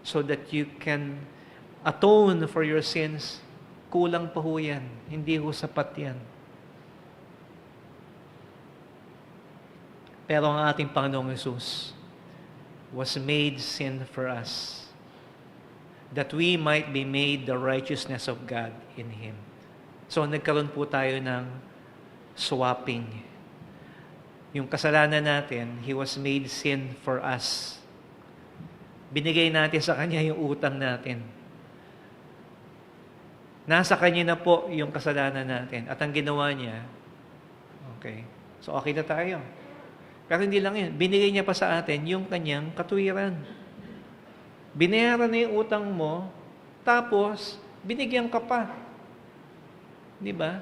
so that you can atone for your sins, kulang pa ho yan. Hindi ho sapat yan. Pero ang ating Panginoong Hesus was made sin for us, that we might be made the righteousness of God in Him. So, nagkaroon po tayo ng swapping. Yung kasalanan natin, He was made sin for us. Binigay natin sa Kanya yung utang natin. Nasa Kanya na po yung kasalanan natin. At ang ginawa Niya, okay, so okay na tayo. Pero hindi lang yun. Binigay Niya pa sa atin yung Kanyang katuwiran. Binayaran na yung utang mo, tapos binigyan ka pa. Di ba?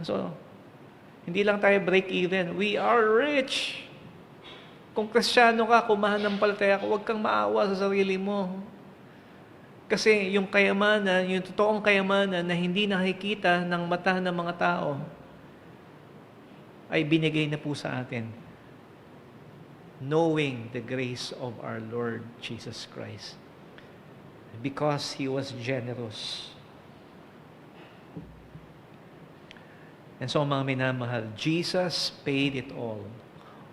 So, hindi lang tayo break even. We are rich. Kung Kristiyano ka, kung mananampalataya ka, huwag kang maawa sa sarili mo. Kasi yung kayamanan, yung totoong kayamanan na hindi nakikita ng mata ng mga tao, ay binigay na po sa atin. Knowing the grace of our Lord Jesus Christ. Because He was generous. And so, mga minamahal, Jesus paid it all.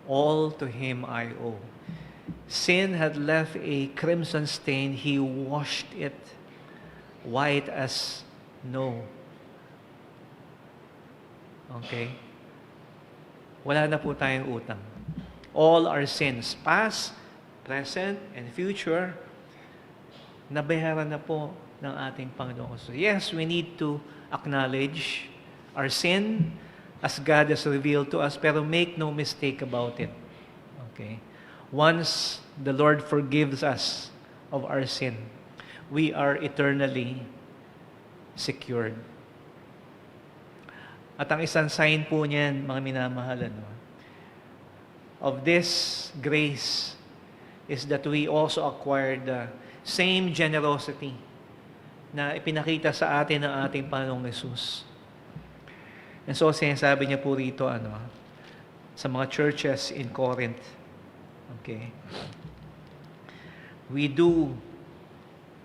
All to Him I owe. Sin had left a crimson stain. He washed it white as snow. Okay? Wala na po tayong utang. All our sins, past, present, and future, nabayaran na po ng ating Panginoon. So yes, we need to acknowledge our sin as God has revealed to us, pero make no mistake about it. Okay? Once the Lord forgives us of our sin, we are eternally secured. At ang isang sign po niyan, mga minamahal, of this grace is that we also acquired the same generosity na ipinakita sa atin ng ating Panginoong Hesus. And so, sinasabi niya po rito, sa mga churches in Corinth, okay, we do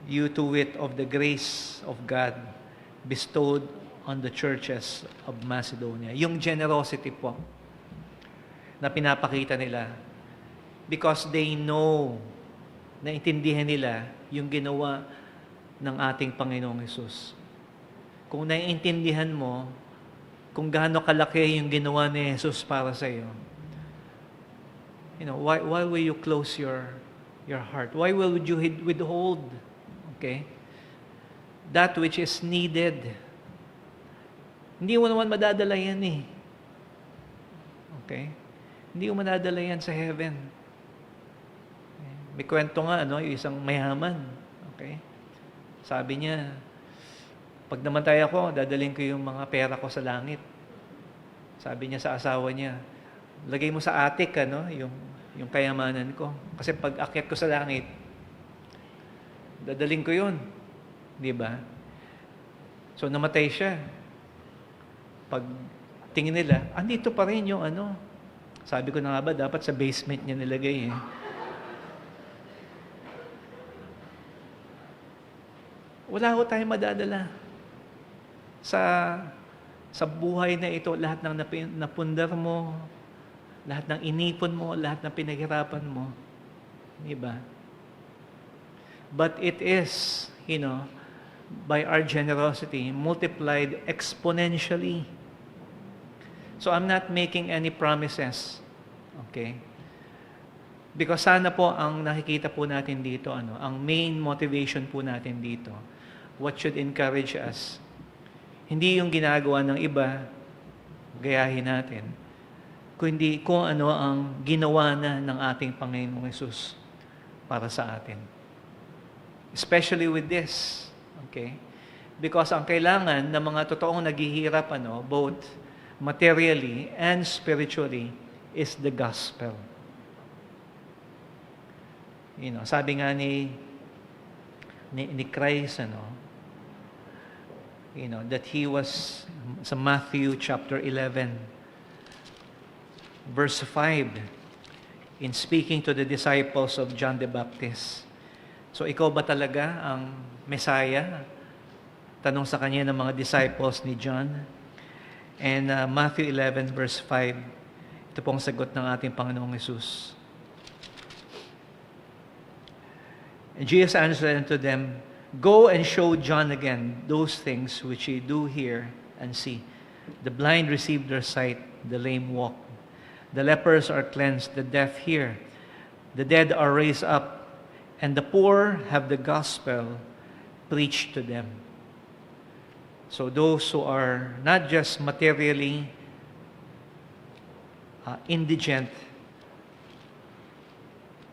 you to wit of the grace of God bestowed on the churches of Macedonia. Yung generosity po na pinapakita nila because they know, naintindihan nila yung ginawa ng ating Panginoong Hesus. Kung naiintindihan mo kung gaano kalaki yung ginawa ni Jesus para sa iyo, why will you close your heart? Why will you withhold, okay, that which is needed? Hindi mo naman madadala yan eh. Okay? Hindi mo madadala yan sa heaven. May kwento nga, yung isang mayaman. Okay? Sabi niya, pag namatay ako, dadalhin ko yung mga pera ko sa langit. Sabi niya sa asawa niya, lagay mo sa attic, yung kayamanan ko. Kasi pag akyat ko sa langit, dadalhin ko yun. Di ba? So, namatay siya. Pag tingin nila, andito pa rin yung Sabi ko na nga ba, dapat sa basement niya nilagay eh. Wala ko tayong madadala. Sa buhay na ito, lahat ng napundar mo, lahat ng inipon mo, lahat ng pinaghirapan mo. Diba? But it is, by our generosity, multiplied exponentially. So I'm not making any promises. Okay? Because sana po ang nakikita po natin dito, ang main motivation po natin dito, what should encourage us, hindi yung ginagawa ng iba, gayahin natin, kundi kung ano ang ginawa na ng ating Panginoong Hesus para sa atin. Especially with this, okay? Because ang kailangan ng mga totoong naghihirap, both materially and spiritually, is the gospel. Sabi nga ni Christ, that He was, sa Matthew chapter 11, verse 5, in speaking to the disciples of John the Baptist. So, ikaw ba talaga ang Messiah? Tanong sa kanya ng mga disciples ni John. And Matthew 11, verse 5, ito pong sagot ng ating Panginoong Hesus. And Jesus answered unto them, Go and show John again those things which ye do hear and see. The blind receive their sight, the lame walk. The lepers are cleansed, the deaf hear. The dead are raised up, and the poor have the gospel preached to them. So those who are not just materially indigent,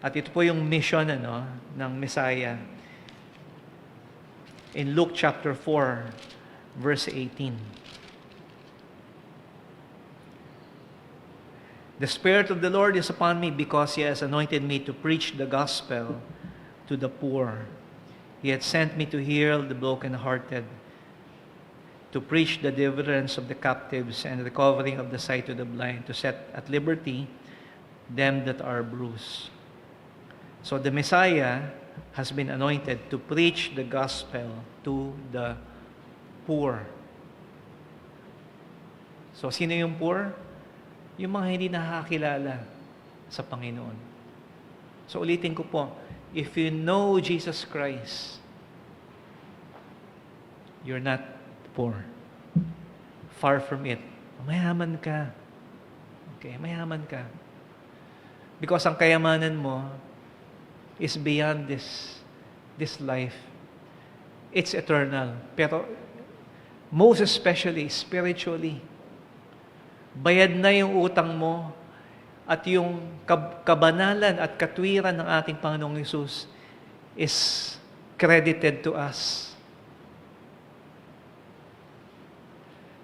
at ito po yung mission ng Messiah. In Luke chapter 4, verse 18. The Spirit of the Lord is upon me because He has anointed me to preach the gospel to the poor. He had sent me to heal the brokenhearted, to preach the deliverance of the captives and the recovering of the sight to the blind, to set at liberty them that are bruised. So the Messiah has been anointed to preach the gospel to the poor. So sino yung poor? Yung mga hindi nakakilala sa Panginoon. So ulitin ko po, if you know Jesus Christ, you're not poor. Far from it. Mayaman ka. Okay, mayaman ka. Because ang kayamanan mo is beyond this life. It's eternal. Pero most especially, spiritually, bayad na yung utang mo at yung kabanalan at katwiran ng ating Panginoong Hesus is credited to us.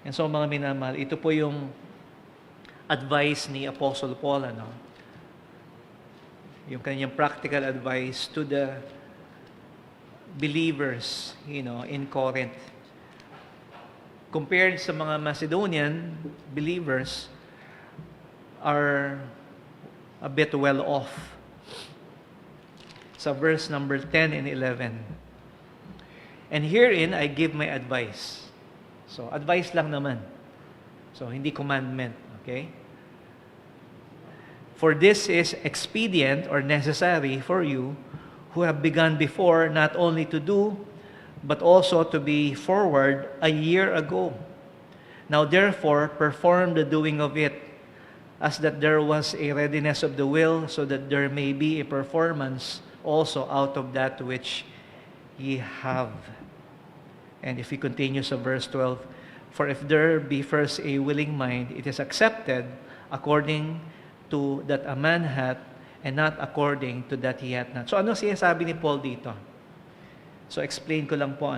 And so mga minamahal, ito po yung advice ni Apostle Paul, yung kanyang practical advice to the believers, in Corinth. Compared sa mga Macedonian believers are a bit well off. Sa verse number 10 and 11. And herein I give my advice. So, advice lang naman. So, hindi commandment, okay? For this is expedient or necessary for you who have begun before not only to do, but also to be forward a year ago. Now therefore, perform the doing of it, as that there was a readiness of the will, so that there may be a performance also out of that which ye have. And if we continue sa verse 12, for if there be first a willing mind, it is accepted according to that a man hath, and not according to that he hath not. So ano siya sabi ni Paul dito? So explain ko lang po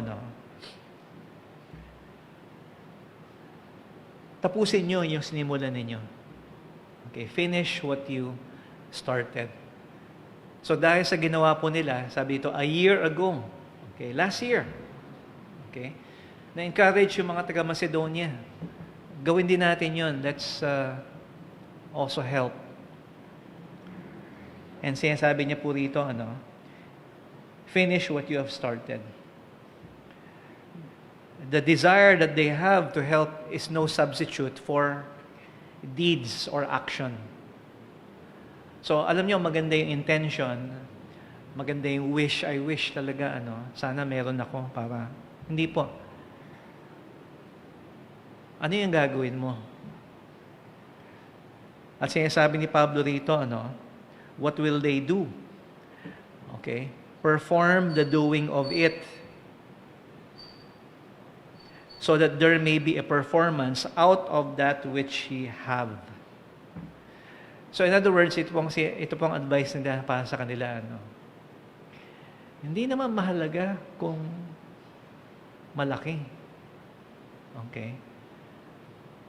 tapusin nyo yung sinimulan ninyo. Okay, finish what you started. So dahil sa ginawa po nila, sabi ito, a year ago. Okay, last year. Okay, na-encourage yung mga taga-Macedonia. Gawin din natin yun. Let's also help. And sinasabi niya po rito, finish what you have started. The desire that they have to help is no substitute for deeds or action. So, alam niyo, maganda yung intention, maganda yung wish, I wish talaga, sana meron ako para, hindi po. Ano yung gagawin mo? At sinasabi ni Pablo rito, What will they do? Okay? Perform the doing of it, so that there may be a performance out of that which ye have. So in other words, ito pong advice nila para sa kanila. Hindi naman mahalaga kung malaki. Okay?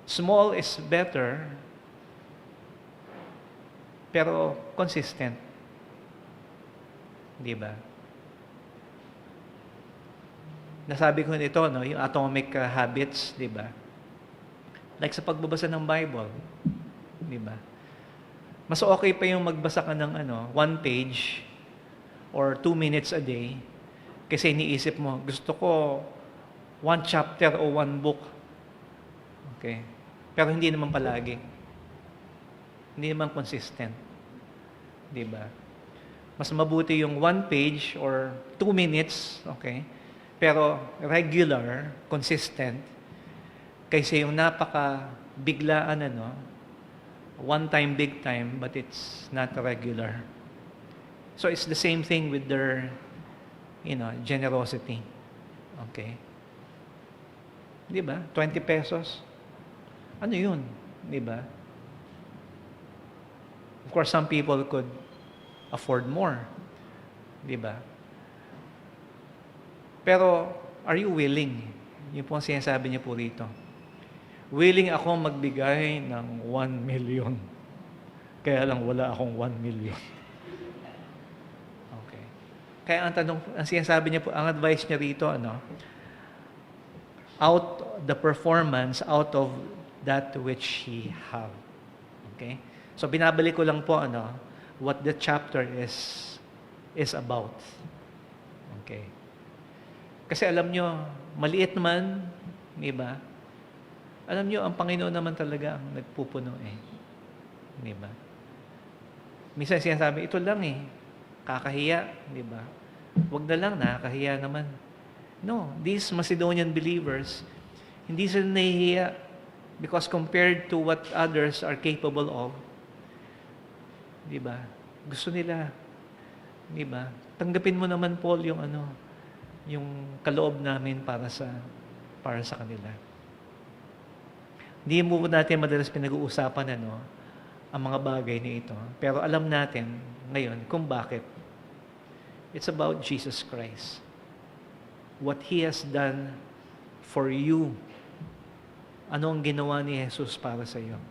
Small is better, pero consistent. Di ba? Nasabi ko nito, yung atomic habits, di ba? Like sa pagbabasa ng Bible, di ba? Mas okay pa yung magbasa ka ng 1 page or 2 minutes a day kasi iniisip mo, gusto ko 1 chapter o 1 book. Okay? Pero hindi naman palagi. Hindi naman consistent. Di ba? Mas mabuti yung 1 page or 2 minutes, okay? Pero regular, consistent, kaysa yung napaka-biglaan, one time, big time, but it's not regular. So it's the same thing with their, generosity. Okay? Di ba? 20 pesos. Ano yun? Di ba? Of course, some people could afford more. Di ba? Pero, are you willing? Yun po ang sinasabi niya po rito. Willing ako magbigay ng 1 million. Kaya lang wala akong 1 million. Okay. Kaya ang sinasabi niya po, ang advice niya rito, out the performance out of that which he have. Okay? So, binabalik ko lang po, what the chapter is about. Okay. Kasi alam nyo, maliit man, di ba? Alam nyo, ang Panginoon naman talaga ang nagpupuno Di ba? Minsan sinasabi, ito lang kakahiya, di ba? Huwag na lang, nakakahiya naman. No, these Macedonian believers, hindi sila nahihiya because compared to what others are capable of, di ba? Gusto nila, di ba? Tanggapin mo naman, Paul, yung kaloob namin para sa kanila. Hindi mo natin madalas pinag-uusapan ang mga bagay na ito. Pero alam natin ngayon kung bakit. It's about Jesus Christ. What He has done for you. Ano ang ginawa ni Jesus para sa iyo.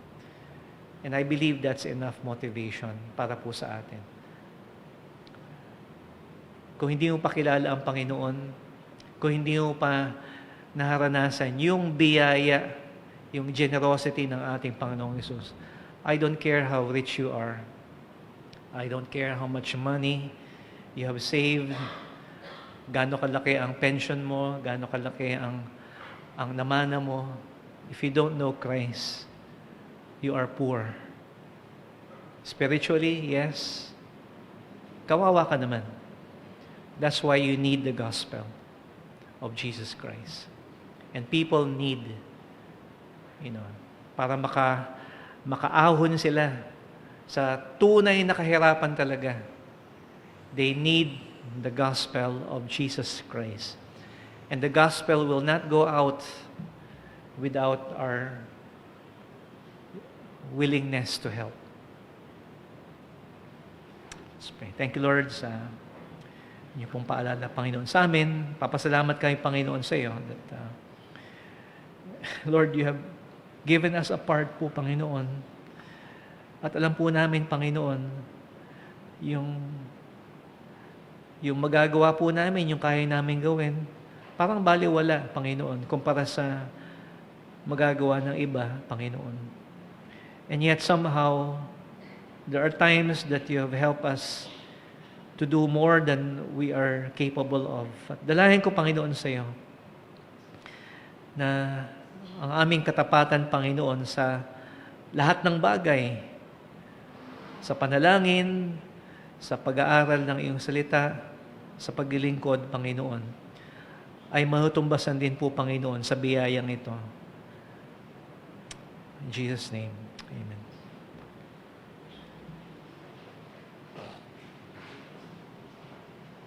And I believe that's enough motivation para po sa atin. Kung hindi mo pa kilala ang Panginoon, kung hindi mo pa naharanasan yung biyaya, yung generosity ng ating Panginoong Hesus, I don't care how rich you are. I don't care how much money you have saved, gaano kalaki ang pension mo, gaano kalaki ang namana mo. If you don't know Christ, you are poor. Spiritually, yes. Kawawa ka naman. That's why you need the gospel of Jesus Christ. And people need, para makaahon sila sa tunay na kahirapan talaga. They need the gospel of Jesus Christ. And the gospel will not go out without our willingness to help. Let's pray. Thank you, Lord, sa inyo pong paalala, Panginoon, sa amin. Papasalamat kami, Panginoon, sa iyo. That, Lord, you have given us a part po, Panginoon. At alam po namin, Panginoon, yung magagawa po namin, yung kaya namin gawin, parang baliwala, Panginoon, kumpara sa magagawa ng iba, Panginoon. And yet somehow, there are times that you have helped us to do more than we are capable of. At dalahin ko, Panginoon, sa iyo, na ang aming katapatan, Panginoon, sa lahat ng bagay, sa panalangin, sa pag-aaral ng iyong salita, sa paglilingkod, Panginoon, ay mahutumbasan din po, Panginoon, sa biyayang ito. In Jesus' name, amen.